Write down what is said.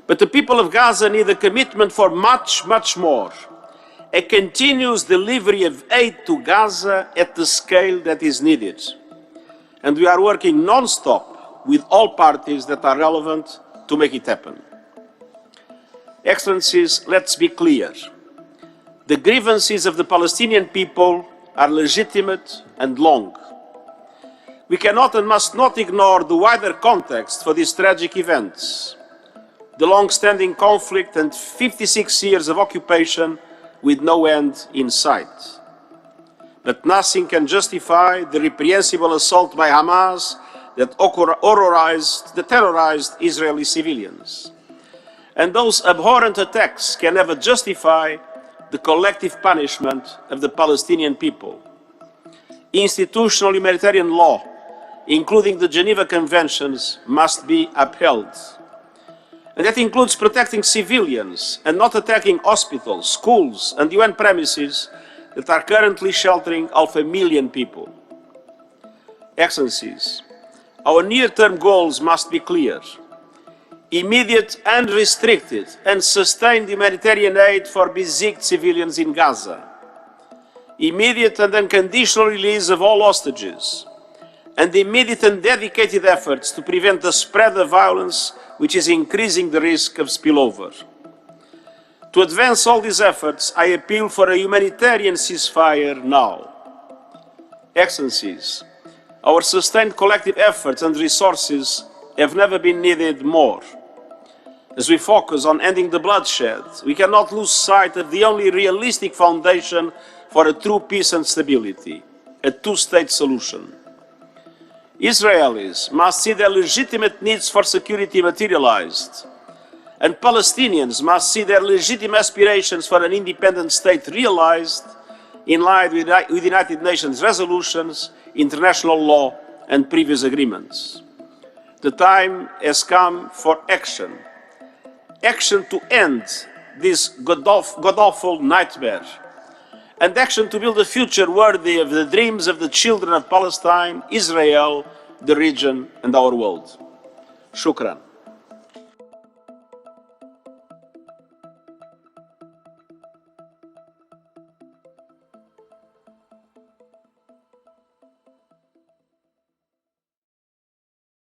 But the people of Gaza need a commitment for much, much more. A continuous delivery of aid to Gaza at the scale that is needed. And we are working non-stop with all parties that are relevant to make it happen. Excellencies, let's be clear. The grievances of the Palestinian people are legitimate and long. We cannot and must not ignore the wider context for these tragic events. The long-standing conflict and 56 years of occupation with no end in sight. But nothing can justify the reprehensible assault by Hamas that terrorized Israeli civilians. And those abhorrent attacks can never justify the collective punishment of the Palestinian people. Institutional humanitarian law, including the Geneva Conventions, must be upheld. And that includes protecting civilians and not attacking hospitals, schools and UN premises that are currently sheltering 500,000 people. Excellencies, our near-term goals must be clear. Immediate, unrestricted and sustained humanitarian aid for besieged civilians in Gaza. Immediate and unconditional release of all hostages. And immediate and dedicated efforts to prevent the spread of violence, which is increasing the risk of spillover. To advance all these efforts, I appeal for a humanitarian ceasefire now. Excellencies, our sustained collective efforts and resources have never been needed more. As we focus on ending the bloodshed, we cannot lose sight of the only realistic foundation for a true peace and stability, a two-state solution. Israelis must see their legitimate needs for security materialized, and Palestinians must see their legitimate aspirations for an independent state realized in line with United Nations resolutions, international law, and previous agreements. The time has come for action. Action to end this god-awful nightmare, and action to build a future worthy of the dreams of the children of Palestine, Israel, the region, and our world. Shukran.